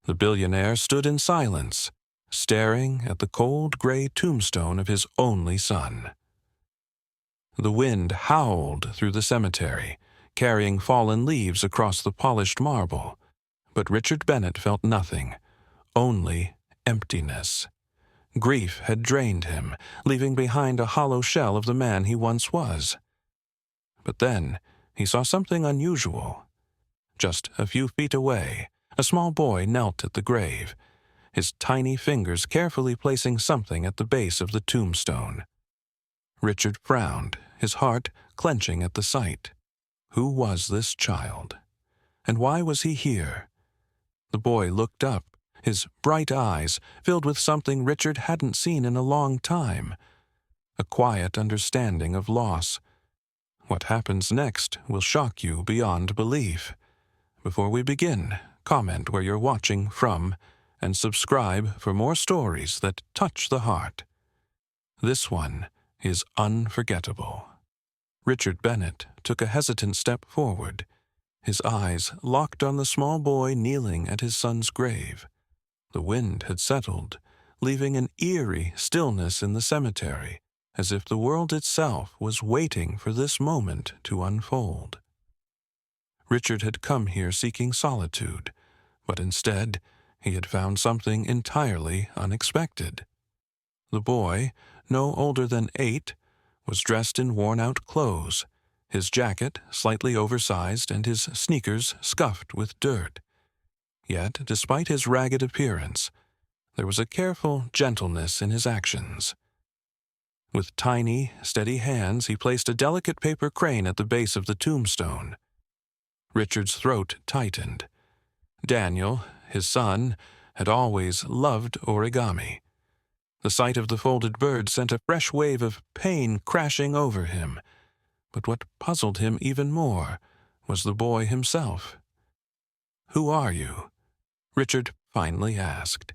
The billionaire stood in silence, staring at the cold gray tombstone of his only son. The wind howled through the cemetery, carrying fallen leaves across the polished marble, but Richard Bennett felt nothing, only emptiness. Grief had drained him, leaving behind a hollow shell of the man he once was. But then he saw something unusual. Just a few feet away, a small boy knelt at the grave, his tiny fingers carefully placing something at the base of the tombstone. Richard frowned, his heart clenching at the sight. Who was this child? And why was he here? The boy looked up, his bright eyes filled with something Richard hadn't seen in a long time, a quiet understanding of loss. What happens next will shock you beyond belief. Before we begin, comment where you're watching from, and subscribe for more stories that touch the heart. This one is unforgettable. Richard Bennett took a hesitant step forward, his eyes locked on the small boy kneeling at his son's grave. The wind had settled, leaving an eerie stillness in the cemetery, as if the world itself was waiting for this moment to unfold. Richard had come here seeking solitude, but instead he had found something entirely unexpected. The boy, no older than 8, was dressed in worn-out clothes, his jacket slightly oversized and his sneakers scuffed with dirt. Yet, despite his ragged appearance, there was a careful gentleness in his actions. With tiny, steady hands, he placed a delicate paper crane at the base of the tombstone. Richard's throat tightened. Daniel, his son, had always loved origami. The sight of the folded bird sent a fresh wave of pain crashing over him. But what puzzled him even more was the boy himself. "Who are you?" Richard finally asked,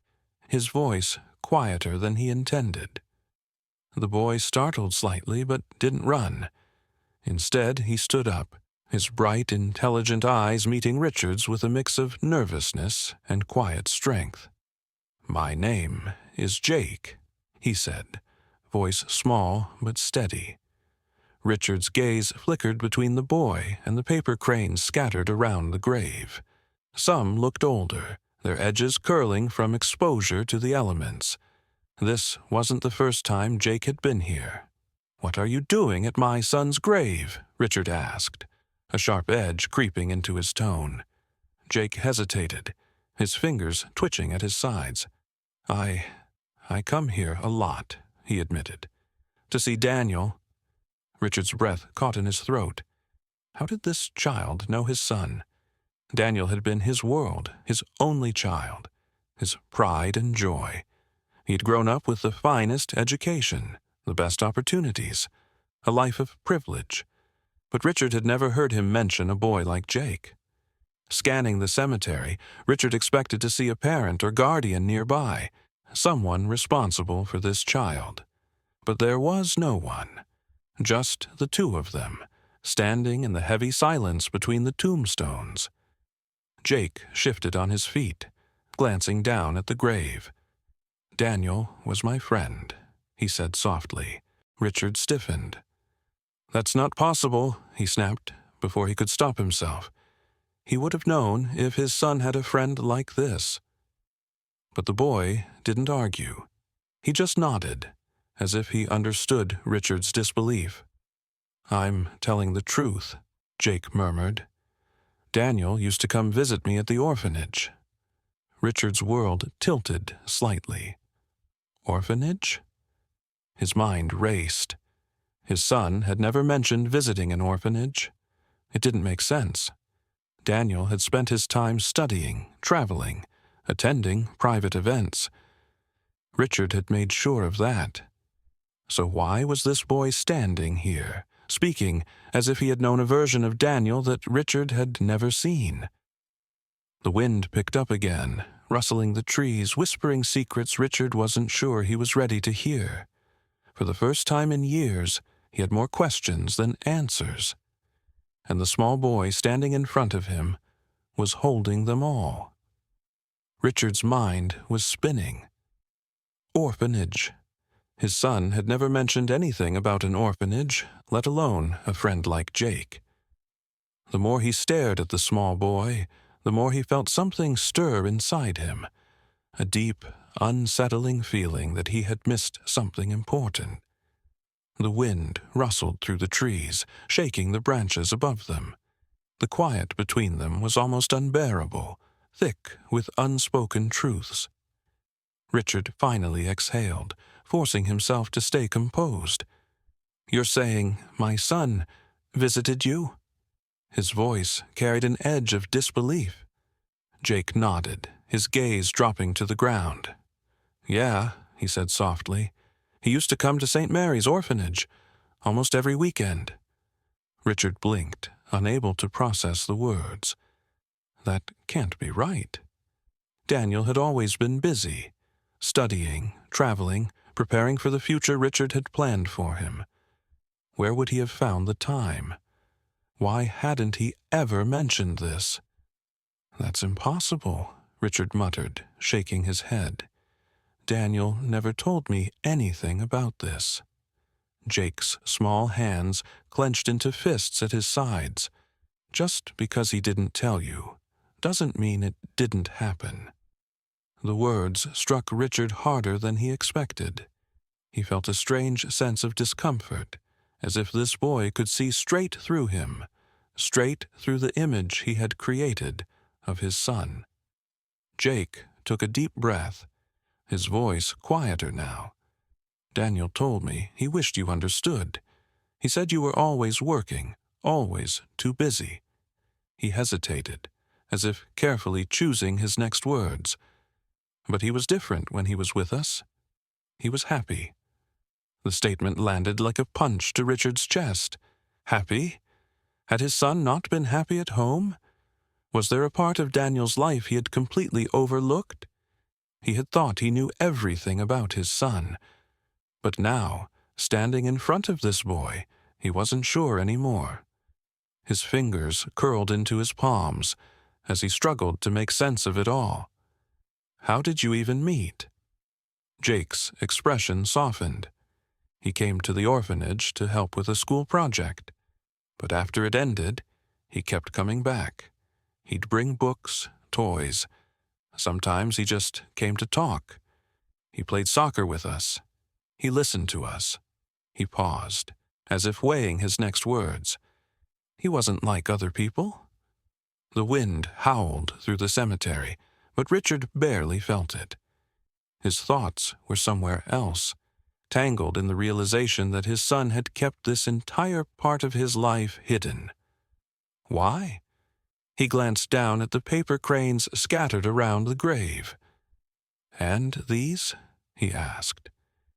his voice quieter than he intended. The boy startled slightly but didn't run. Instead, he stood up, his bright, intelligent eyes meeting Richard's with a mix of nervousness and quiet strength. "My name is Jake," he said, voice small but steady. Richard's gaze flickered between the boy and the paper cranes scattered around the grave. Some looked older, their edges curling from exposure to the elements. This wasn't the first time Jake had been here. "What are you doing at my son's grave?" Richard asked, a sharp edge creeping into his tone. Jake hesitated, his fingers twitching at his sides. I come here a lot," he admitted. "To see Daniel." Richard's breath caught in his throat. How did this child know his son? Daniel had been his world, his only child, his pride and joy. He had grown up with the finest education, the best opportunities, a life of privilege. But Richard had never heard him mention a boy like Jake. Scanning the cemetery, Richard expected to see a parent or guardian nearby, someone responsible for this child. But there was no one, just the two of them, standing in the heavy silence between the tombstones. Jake shifted on his feet, glancing down at the grave. "Daniel was my friend," he said softly. Richard stiffened. "That's not possible," he snapped, before he could stop himself. He would have known if his son had a friend like this. But the boy didn't argue. He just nodded, as if he understood Richard's disbelief. "I'm telling the truth," Jake murmured. "Daniel used to come visit me at the orphanage." Richard's world tilted slightly. Orphanage? His mind raced. His son had never mentioned visiting an orphanage. It didn't make sense. Daniel had spent his time studying, traveling, attending private events. Richard had made sure of that. So why was this boy standing here, speaking as if he had known a version of Daniel that Richard had never seen? The wind picked up again, rustling the trees, whispering secrets Richard wasn't sure he was ready to hear. For the first time in years, he had more questions than answers. And the small boy standing in front of him was holding them all. Richard's mind was spinning. Orphanage. His son had never mentioned anything about an orphanage, let alone a friend like Jake. The more he stared at the small boy, the more he felt something stir inside him, a deep, unsettling feeling that he had missed something important. The wind rustled through the trees, shaking the branches above them. The quiet between them was almost unbearable, thick with unspoken truths. Richard finally exhaled, forcing himself to stay composed. "You're saying my son visited you?" His voice carried an edge of disbelief. Jake nodded, his gaze dropping to the ground. "Yeah," he said softly. "He used to come to St. Mary's orphanage, almost every weekend." Richard blinked, unable to process the words. That can't be right. Daniel had always been busy, studying, traveling, preparing for the future Richard had planned for him. Where would he have found the time? Why hadn't he ever mentioned this? "That's impossible," Richard muttered, shaking his head. "Daniel never told me anything about this." Jake's small hands clenched into fists at his sides. "Just because he didn't tell you doesn't mean it didn't happen." The words struck Richard harder than he expected. He felt a strange sense of discomfort, as if this boy could see straight through him, straight through the image he had created of his son. Jake took a deep breath, his voice quieter now. "Daniel told me he wished you understood. He said you were always working, always too busy." He hesitated, as if carefully choosing his next words. "But he was different when he was with us. He was happy." The statement landed like a punch to Richard's chest. Happy? Had his son not been happy at home? Was there a part of Daniel's life he had completely overlooked? He had thought he knew everything about his son. But now, standing in front of this boy, he wasn't sure anymore. His fingers curled into his palms as he struggled to make sense of it all. "How did you even meet?" Jake's expression softened. He came to the orphanage to help with a school project. But after it ended, he kept coming back. He'd bring books, toys. Sometimes he just came to talk. He played soccer with us. He listened to us." He paused, as if weighing his next words. "He wasn't like other people." The wind howled through the cemetery, but Richard barely felt it. His thoughts were somewhere else, tangled in the realization that his son had kept this entire part of his life hidden. Why? He glanced down at the paper cranes scattered around the grave. "And these?" he asked,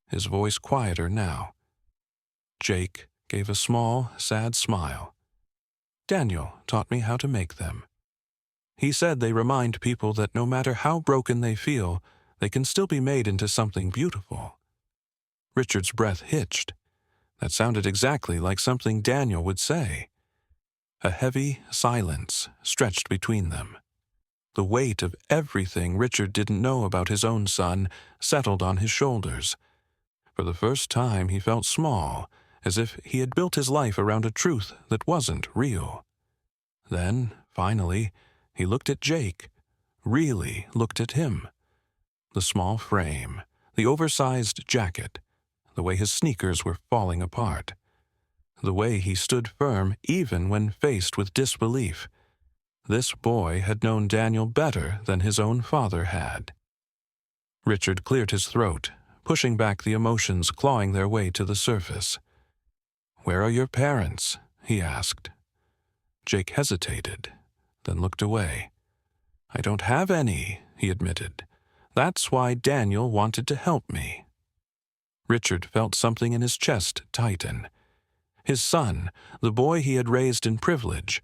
his voice quieter now. Jake gave a small, sad smile. "Daniel taught me how to make them. He said they remind people that no matter how broken they feel, they can still be made into something beautiful." Richard's breath hitched. That sounded exactly like something Daniel would say. A heavy silence stretched between them. The weight of everything Richard didn't know about his own son settled on his shoulders. For the first time he felt small, as if he had built his life around a truth that wasn't real. Then, finally, he looked at Jake, really looked at him. The small frame, the oversized jacket, the way his sneakers were falling apart. The way he stood firm even when faced with disbelief. This boy had known Daniel better than his own father had. Richard cleared his throat, pushing back the emotions clawing their way to the surface. "Where are your parents?" he asked. Jake hesitated, then looked away. "I don't have any," he admitted. "That's why Daniel wanted to help me." Richard felt something in his chest tighten. His son, the boy he had raised in privilege,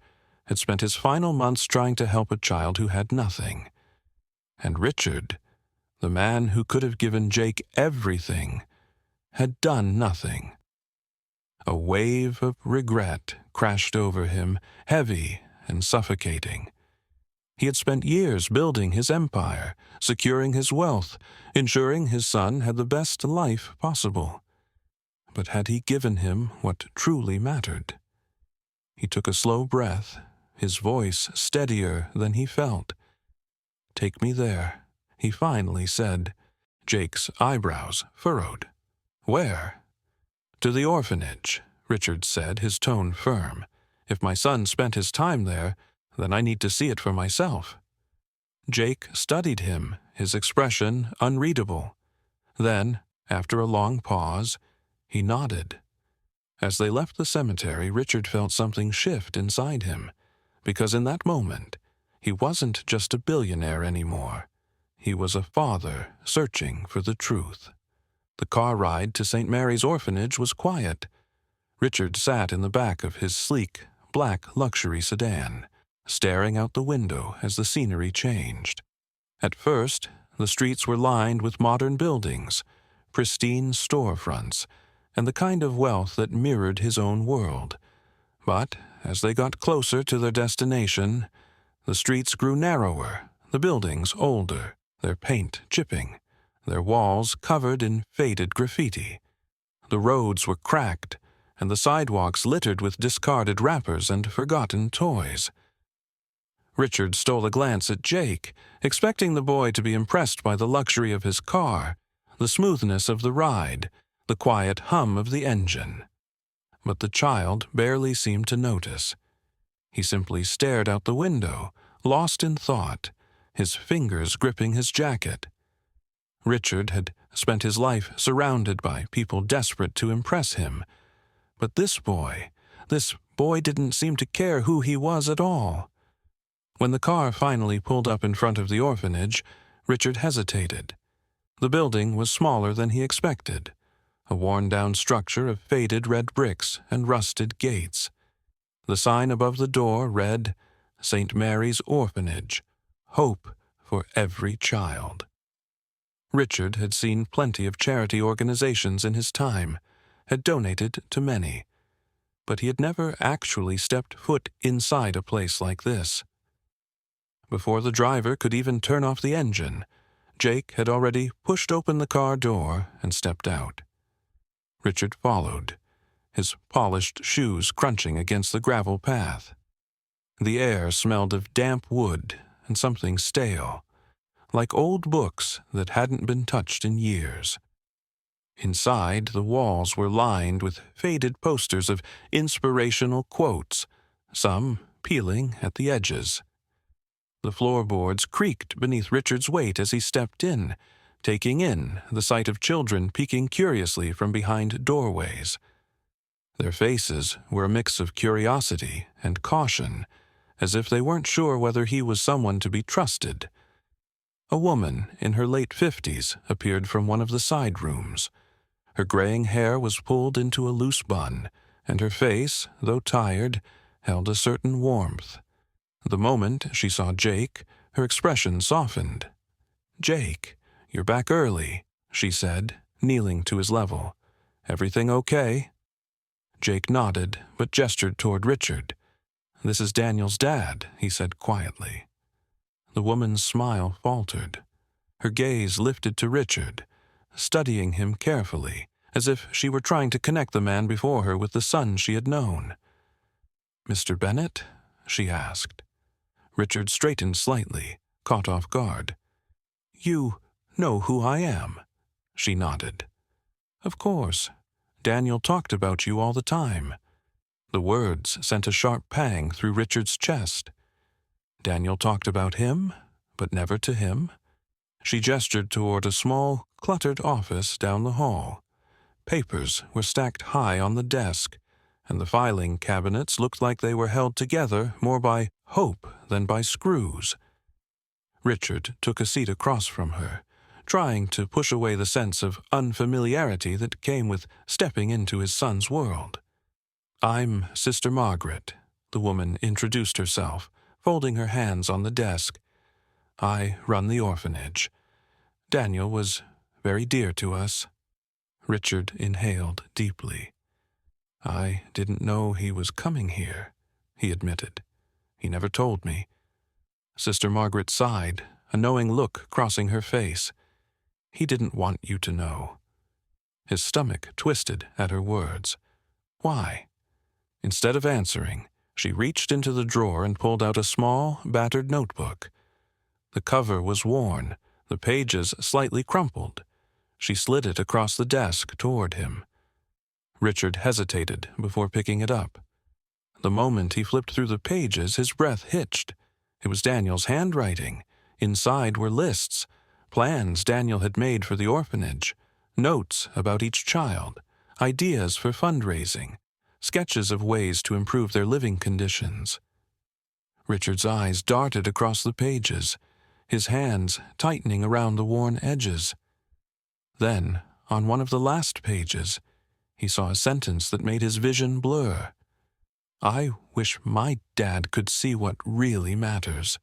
had spent his final months trying to help a child who had nothing. And Richard, the man who could have given Jake everything, had done nothing. A wave of regret crashed over him, heavy and suffocating. He had spent years building his empire, securing his wealth, ensuring his son had the best life possible. But had he given him what truly mattered? He took a slow breath, his voice steadier than he felt. "Take me there," he finally said. Jake's eyebrows furrowed. "Where?" "To the orphanage," Richard said, his tone firm. "If my son spent his time there, then I need to see it for myself." Jake studied him, his expression unreadable. Then, after a long pause, he nodded. As they left the cemetery, Richard felt something shift inside him, because in that moment, he wasn't just a billionaire anymore. He was a father searching for the truth. The car ride to St. Mary's Orphanage was quiet. Richard sat in the back of his sleek, black luxury sedan, staring out the window as the scenery changed. At first, the streets were lined with modern buildings, pristine storefronts, and the kind of wealth that mirrored his own world. But as they got closer to their destination, the streets grew narrower, the buildings older, their paint chipping, their walls covered in faded graffiti. The roads were cracked, and the sidewalks littered with discarded wrappers and forgotten toys. Richard stole a glance at Jake, expecting the boy to be impressed by the luxury of his car, the smoothness of the ride, the quiet hum of the engine. But the child barely seemed to notice. He simply stared out the window, lost in thought, his fingers gripping his jacket. Richard had spent his life surrounded by people desperate to impress him. But this boy didn't seem to care who he was at all. When the car finally pulled up in front of the orphanage, Richard hesitated. The building was smaller than he expected, a worn-down structure of faded red bricks and rusted gates. The sign above the door read, "St. Mary's Orphanage, Hope for Every Child." Richard had seen plenty of charity organizations in his time, had donated to many, but he had never actually stepped foot inside a place like this. Before the driver could even turn off the engine, Jake had already pushed open the car door and stepped out. Richard followed, his polished shoes crunching against the gravel path. The air smelled of damp wood and something stale, like old books that hadn't been touched in years. Inside, the walls were lined with faded posters of inspirational quotes, some peeling at the edges. The floorboards creaked beneath Richard's weight as he stepped in, taking in the sight of children peeking curiously from behind doorways. Their faces were a mix of curiosity and caution, as if they weren't sure whether he was someone to be trusted. A woman in her late 50s appeared from one of the side rooms. Her graying hair was pulled into a loose bun, and her face, though tired, held a certain warmth. The moment she saw Jake, her expression softened. "Jake, you're back early," she said, kneeling to his level. "Everything okay?" Jake nodded, but gestured toward Richard. "This is Daniel's dad," he said quietly. The woman's smile faltered. Her gaze lifted to Richard, studying him carefully, as if she were trying to connect the man before her with the son she had known. "Mr. Bennett?" she asked. Richard straightened slightly, caught off guard. "You know who I am?" She nodded. "Of course. Daniel talked about you all the time." The words sent a sharp pang through Richard's chest. Daniel talked about him, but never to him? She gestured toward a small, cluttered office down the hall. Papers were stacked high on the desk, and the filing cabinets looked like they were held together more by hope than by screws. Richard took a seat across from her, trying to push away the sense of unfamiliarity that came with stepping into his son's world. "I'm Sister Margaret," the woman introduced herself, folding her hands on the desk. "I run the orphanage. Daniel was very dear to us." Richard inhaled deeply. "I didn't know he was coming here," he admitted. "He never told me." Sister Margaret sighed, a knowing look crossing her face. He didn't want you to know. His stomach twisted at her words. Why? Instead of answering, she reached into the drawer and pulled out a small, battered notebook. The cover was worn, the pages slightly crumpled. She slid it across the desk toward him. Richard hesitated before picking it up. The moment he flipped through the pages, his breath hitched. It was Daniel's handwriting. Inside were lists, plans Daniel had made for the orphanage, notes about each child, ideas for fundraising, sketches of ways to improve their living conditions. Richard's eyes darted across the pages, his hands tightening around the worn edges. Then, on one of the last pages, he saw a sentence that made his vision blur. "I wish my dad could see what really matters."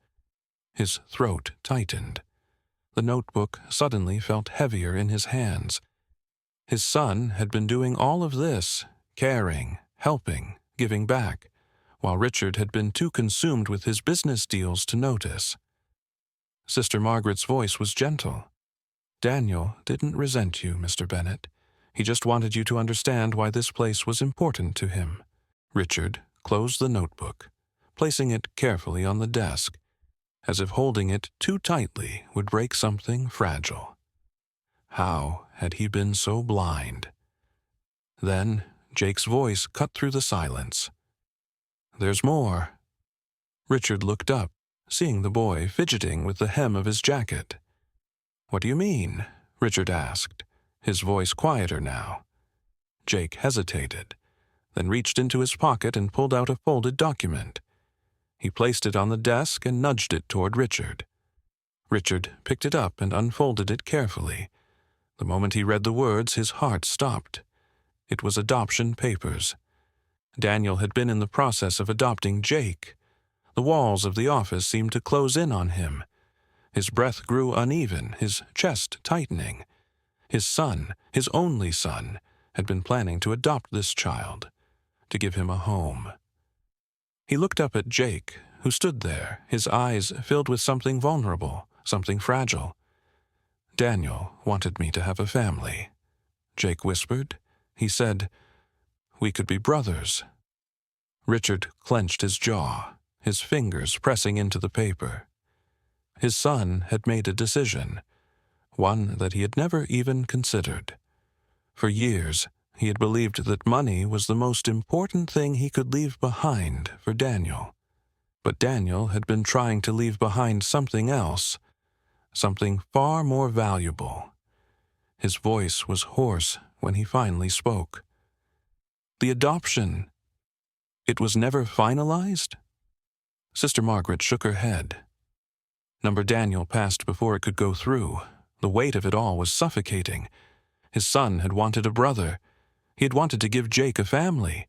His throat tightened. The notebook suddenly felt heavier in his hands. His son had been doing all of this, caring, helping, giving back, while Richard had been too consumed with his business deals to notice. Sister Margaret's voice was gentle. "Daniel didn't resent you, Mr. Bennet. He just wanted you to understand why this place was important to him." Richard closed the notebook, placing it carefully on the desk, as if holding it too tightly would break something fragile. How had he been so blind? Then Jake's voice cut through the silence. "There's more." Richard looked up, seeing the boy fidgeting with the hem of his jacket. "What do you mean?" Richard asked, his voice quieter now. Jake hesitated, then reached into his pocket and pulled out a folded document. He placed it on the desk and nudged it toward Richard. Richard picked it up and unfolded it carefully. The moment he read the words, his heart stopped. It was adoption papers. Daniel had been in the process of adopting Jake. The walls of the office seemed to close in on him. His breath grew uneven, his chest tightening. His son, his only son, had been planning to adopt this child, to give him a home. He looked up at Jake, who stood there, his eyes filled with something vulnerable, something fragile. "Daniel wanted me to have a family," Jake whispered. He said, "We could be brothers." Richard clenched his jaw, his fingers pressing into the paper. His son had made a decision, one that he had never even considered. For years, he had believed that money was the most important thing he could leave behind for Daniel. But Daniel had been trying to leave behind something else, something far more valuable. His voice was hoarse when he finally spoke. "The adoption. It was never finalized?" Sister Margaret shook her head. Number Daniel passed before it could go through. The weight of it all was suffocating. His son had wanted a brother. He had wanted to give Jake a family.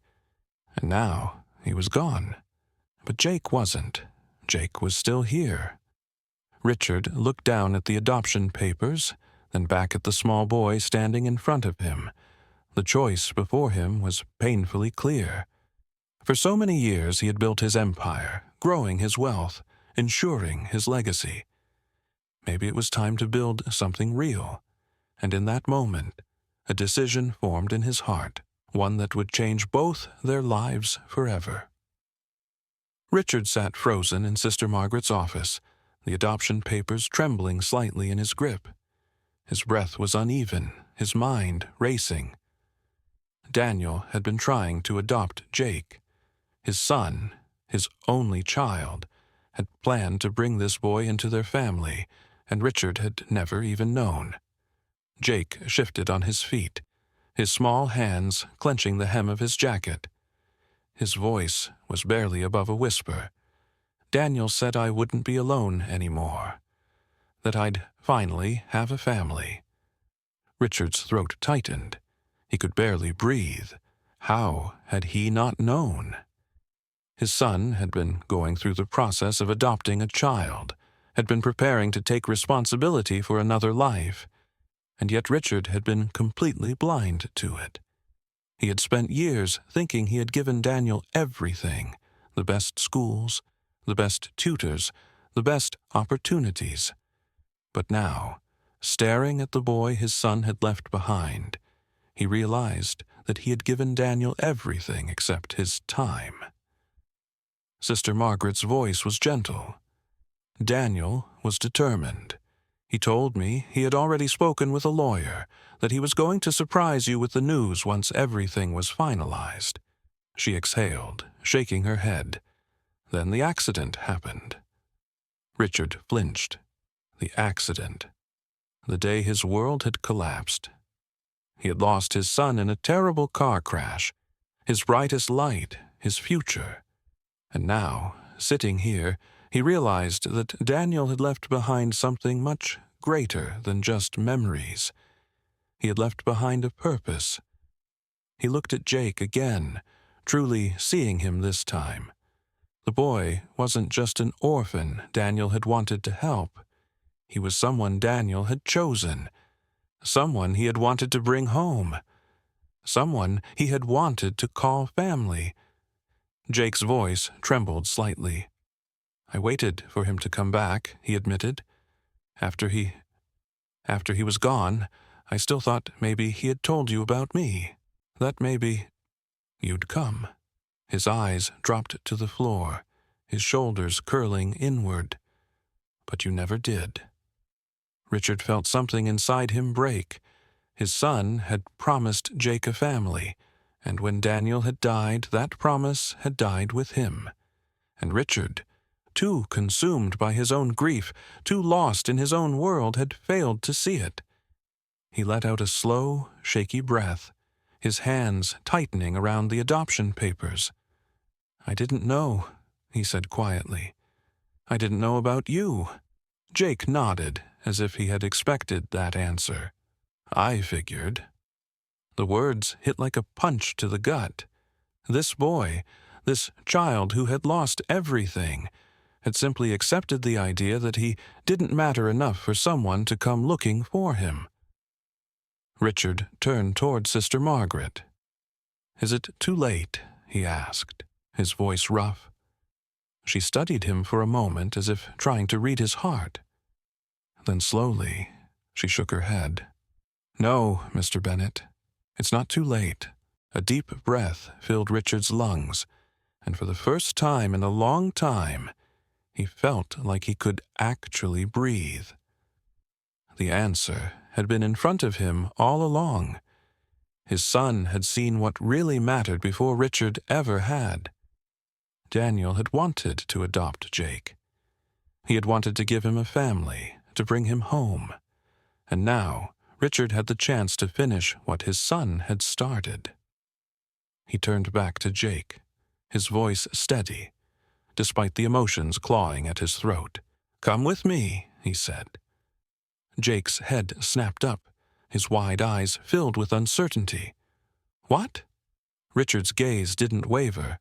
And now he was gone. But Jake wasn't. Jake was still here. Richard looked down at the adoption papers, then back at the small boy standing in front of him. The choice before him was painfully clear. For so many years he had built his empire, growing his wealth, ensuring his legacy. Maybe it was time to build something real. And in that moment, a decision formed in his heart, one that would change both their lives forever. Richard sat frozen in Sister Margaret's office, the adoption papers trembling slightly in his grip. His breath was uneven, his mind racing. Daniel had been trying to adopt Jake. His son, his only child, had planned to bring this boy into their family, and Richard had never even known. Jake shifted on his feet, his small hands clenching the hem of his jacket. His voice was barely above a whisper. "Daniel said I wouldn't be alone anymore, that I'd finally have a family." Richard's throat tightened. He could barely breathe. How had he not known? His son had been going through the process of adopting a child, had been preparing to take responsibility for another life, and yet Richard had been completely blind to it. He had spent years thinking he had given Daniel everything, the best schools, the best tutors, the best opportunities. But now, staring at the boy his son had left behind, he realized that he had given Daniel everything except his time. Sister Margaret's voice was gentle. Daniel was determined. He told me he had already spoken with a lawyer, that he was going to surprise you with the news once everything was finalized. She exhaled, shaking her head. Then the accident happened. Richard flinched. The accident. The day his world had collapsed. He had lost his son in a terrible car crash, his brightest light, his future. And now, sitting here, he realized that Daniel had left behind something much greater than just memories. He had left behind a purpose. He looked at Jake again, truly seeing him this time. The boy wasn't just an orphan Daniel had wanted to help. He was someone Daniel had chosen, someone he had wanted to bring home, someone he had wanted to call family. Jake's voice trembled slightly. "I waited for him to come back," he admitted. After he was gone, I still thought maybe he had told you about me, that maybe you'd come." His eyes dropped to the floor, his shoulders curling inward. "But you never did." Richard felt something inside him break. His son had promised Jake a family, and when Daniel had died, that promise had died with him. And Richard, too consumed by his own grief, too lost in his own world, had failed to see it. He let out a slow, shaky breath, his hands tightening around the adoption papers. "I didn't know," he said quietly. "I didn't know about you." Jake nodded, as if he had expected that answer. "I figured." The words hit like a punch to the gut. This boy, this child who had lost everything, had simply accepted the idea that he didn't matter enough for someone to come looking for him. Richard turned toward Sister Margaret. "Is it too late?" he asked, his voice rough. She studied him for a moment as if trying to read his heart. Then slowly, she shook her head. "No, Mr. Bennett, it's not too late." A deep breath filled Richard's lungs, and for the first time in a long time, he felt like he could actually breathe. The answer had been in front of him all along. His son had seen what really mattered before Richard ever had. Daniel had wanted to adopt Jake. He had wanted to give him a family, to bring him home. And now, Richard had the chance to finish what his son had started. He turned back to Jake, his voice steady, despite the emotions clawing at his throat. "Come with me," he said. Jake's head snapped up, his wide eyes filled with uncertainty. "What?" Richard's gaze didn't waver.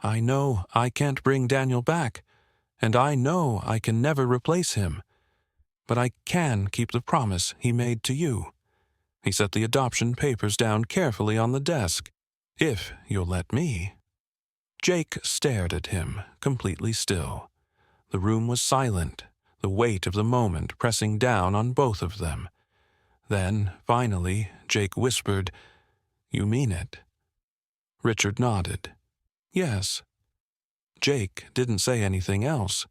"I know I can't bring Daniel back, and I know I can never replace him. But I can keep the promise he made to you." He set the adoption papers down carefully on the desk. "If you'll let me." Jake stared at him, completely still. The room was silent, the weight of the moment pressing down on both of them. Then, finally, Jake whispered, "You mean it?" Richard nodded. "Yes." Jake didn't say anything else.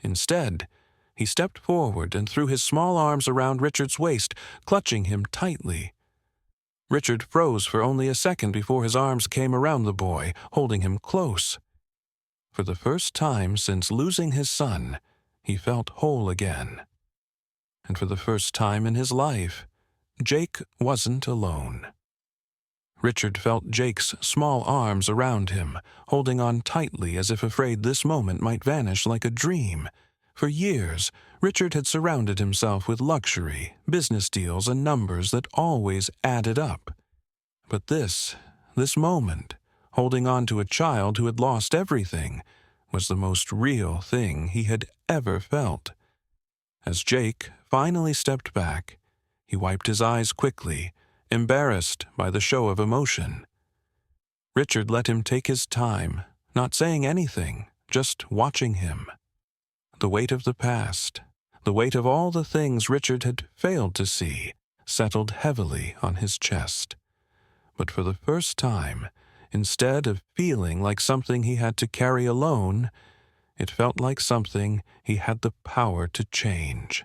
Instead, he stepped forward and threw his small arms around Richard's waist, clutching him tightly. Richard froze for only a second before his arms came around the boy, holding him close. For the first time since losing his son, he felt whole again. And for the first time in his life, Jake wasn't alone. Richard felt Jake's small arms around him, holding on tightly as if afraid this moment might vanish like a dream. For years, Richard had surrounded himself with luxury, business deals, and numbers that always added up. But this moment, holding on to a child who had lost everything, was the most real thing he had ever felt. As Jake finally stepped back, he wiped his eyes quickly, embarrassed by the show of emotion. Richard let him take his time, not saying anything, just watching him. The weight of the past, the weight of all the things Richard had failed to see, settled heavily on his chest. But for the first time, instead of feeling like something he had to carry alone, it felt like something he had the power to change.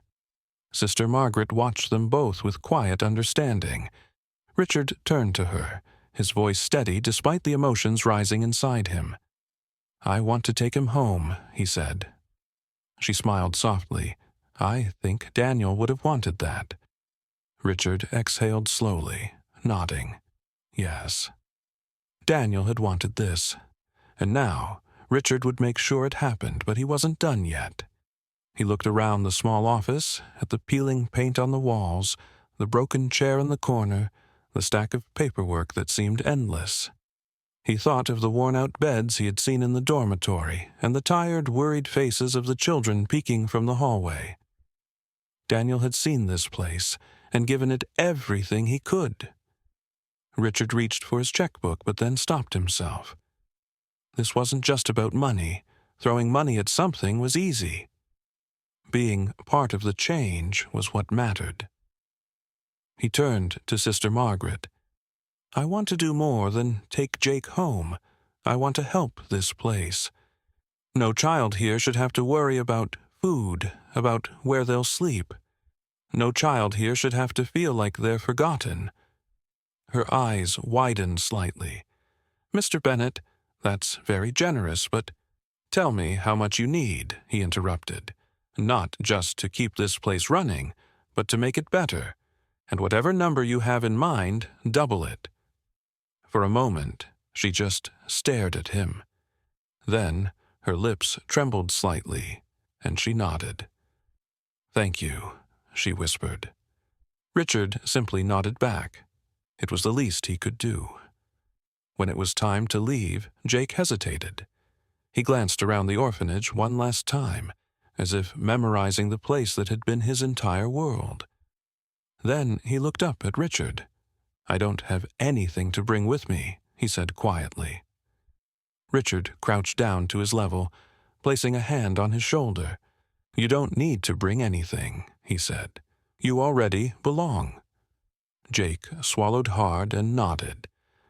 Sister Margaret watched them both with quiet understanding. Richard turned to her, his voice steady despite the emotions rising inside him. "I want to take him home," he said. She smiled softly. "I think Daniel would have wanted that." Richard exhaled slowly, nodding. Yes. Daniel had wanted this, and now Richard would make sure it happened, but he wasn't done yet. He looked around the small office, at the peeling paint on the walls, the broken chair in the corner, the stack of paperwork that seemed endless. He thought of the worn-out beds he had seen in the dormitory and the tired, worried faces of the children peeking from the hallway. Daniel had seen this place and given it everything he could. Richard reached for his checkbook but then stopped himself. This wasn't just about money. Throwing money at something was easy. Being part of the change was what mattered. He turned to Sister Margaret. "I want to do more than take Jake home. I want to help this place. No child here should have to worry about food, about where they'll sleep. No child here should have to feel like they're forgotten." Her eyes widened slightly. "Mr. Bennett, that's very generous, but tell me how much you need," he interrupted. "Not just to keep this place running, but to make it better. And whatever number you have in mind, double it." For a moment, she just stared at him. Then her lips trembled slightly, and she nodded. "Thank you," she whispered. Richard simply nodded back. It was the least he could do. When it was time to leave, Jake hesitated. He glanced around the orphanage one last time, as if memorizing the place that had been his entire world. Then he looked up at Richard. "I don't have anything to bring with me," he said quietly. Richard crouched down to his level, placing a hand on his shoulder. "You don't need to bring anything," he said. "You already belong." Jake swallowed hard and nodded,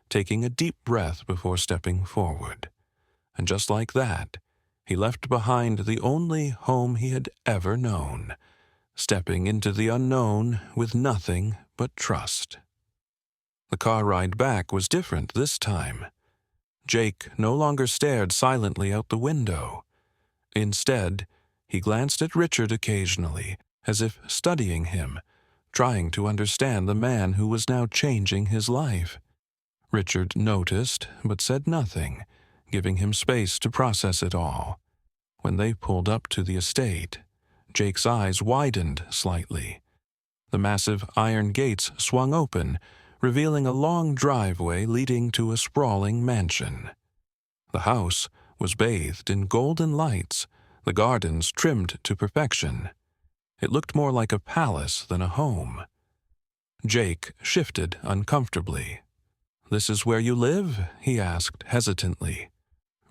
taking a deep breath before stepping forward. And just like that, he left behind the only home he had ever known, stepping into the unknown with nothing but trust. The car ride back was different this time. Jake no longer stared silently out the window. Instead, he glanced at Richard occasionally, as if studying him, trying to understand the man who was now changing his life. Richard noticed, but said nothing, giving him space to process it all. When they pulled up to the estate, Jake's eyes widened slightly. The massive iron gates swung open, revealing a long driveway leading to a sprawling mansion. The house was bathed in golden lights, the gardens trimmed to perfection. It looked more like a palace than a home. Jake shifted uncomfortably. "This is where you live?" he asked hesitantly.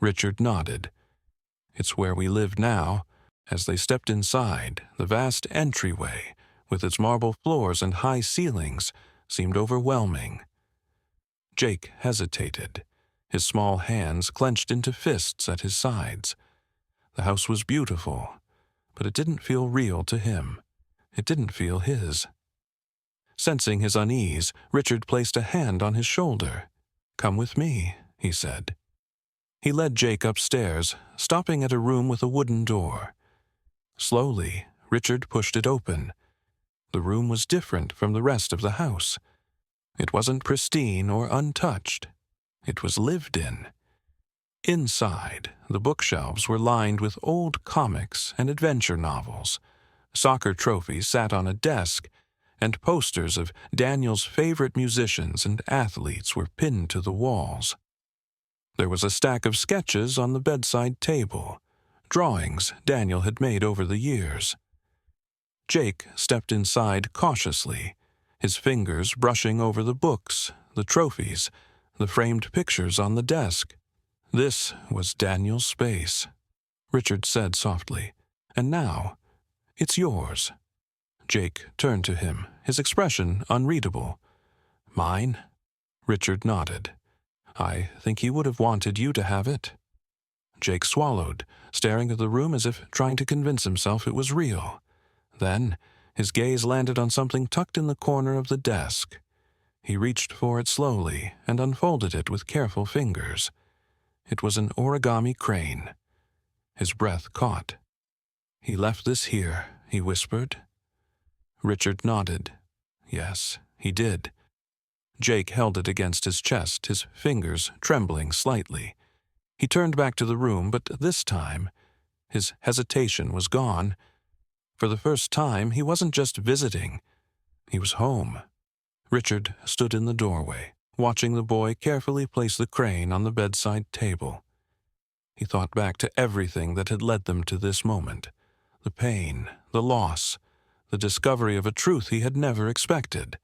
Richard nodded. "It's where we live now." As they stepped inside, the vast entryway, with its marble floors and high ceilings, seemed overwhelming. Jake hesitated, his small hands clenched into fists at his sides. The house was beautiful, but it didn't feel real to him. It didn't feel his. Sensing his unease, Richard placed a hand on his shoulder. "Come with me," he said. He led Jake upstairs, stopping at a room with a wooden door. Slowly, Richard pushed it open. The room was different from the rest of the house. It wasn't pristine or untouched. It was lived in. Inside, the bookshelves were lined with old comics and adventure novels. Soccer trophies sat on a desk, and posters of Daniel's favorite musicians and athletes were pinned to the walls. There was a stack of sketches on the bedside table, drawings Daniel had made over the years. Jake stepped inside cautiously, his fingers brushing over the books, the trophies, the framed pictures on the desk. This was Daniel's space, Richard said softly, and now it's yours." Jake turned to him, his expression unreadable. "Mine?" Richard nodded. "I think he would have wanted you to have it." Jake swallowed, staring at the room as if trying to convince himself it was real. Then his gaze landed on something tucked in the corner of the desk. He reached for it slowly and unfolded it with careful fingers. It was an origami crane. His breath caught. "He left this here," he whispered. Richard nodded. Yes, he did. Jake held it against his chest, his fingers trembling slightly. He turned back to the room, but this time his hesitation was gone. For the first time, he wasn't just visiting. He was home. Richard stood in the doorway, watching the boy carefully place the crane on the bedside table. He thought back to everything that had led them to this moment. The pain, the loss, the discovery of a truth he had never expected.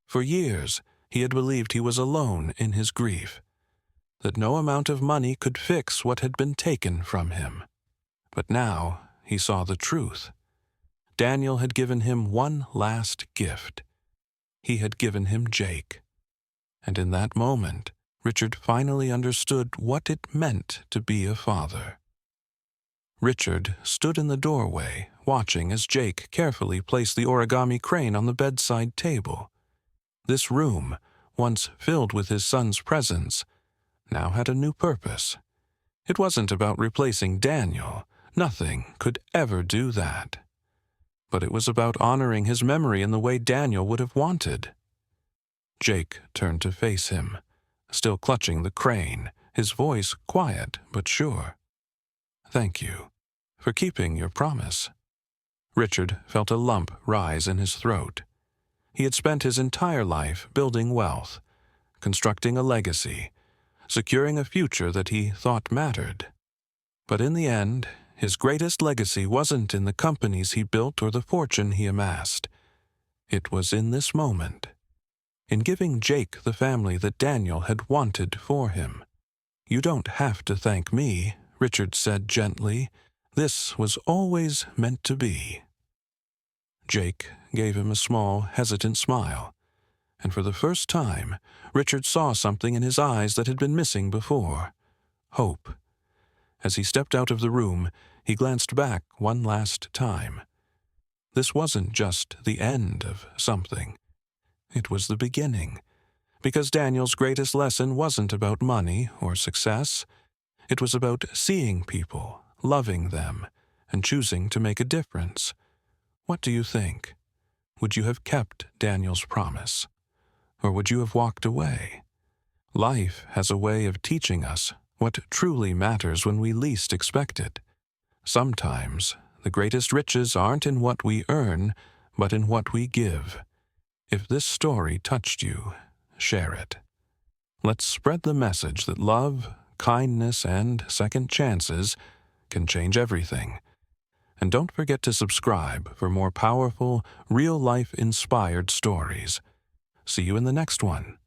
For years, he had believed he was alone in his grief, that no amount of money could fix what had been taken from him. But now he saw the truth. Daniel had given him one last gift. He had given him Jake. And in that moment, Richard finally understood what it meant to be a father. Richard stood in the doorway, watching as Jake carefully placed the origami crane on the bedside table. This room, once filled with his son's presence, now had a new purpose. It wasn't about replacing Daniel. Nothing could ever do that. But it was about honoring his memory in the way Daniel would have wanted. Jake turned to face him, still clutching the crane, his voice quiet but sure. "Thank you for keeping your promise." Richard felt a lump rise in his throat. He had spent his entire life building wealth, constructing a legacy, securing a future that he thought mattered. But in the end, his greatest legacy wasn't in the companies he built or the fortune he amassed. It was in this moment, in giving Jake the family that Daniel had wanted for him. "You don't have to thank me," Richard said gently. "This was always meant to be." Jake gave him a small, hesitant smile, and for the first time, Richard saw something in his eyes that had been missing before: hope. As he stepped out of the room, he glanced back one last time. This wasn't just the end of something. It was the beginning, because Daniel's greatest lesson wasn't about money or success. It was about seeing people, loving them, and choosing to make a difference. What do you think? Would you have kept Daniel's promise? Or would you have walked away? Life has a way of teaching us what truly matters when we least expect it. Sometimes the greatest riches aren't in what we earn, but in what we give. If this story touched you, share it. Let's spread the message that love, kindness, and second chances can change everything. And don't forget to subscribe for more powerful, real-life inspired stories. See you in the next one.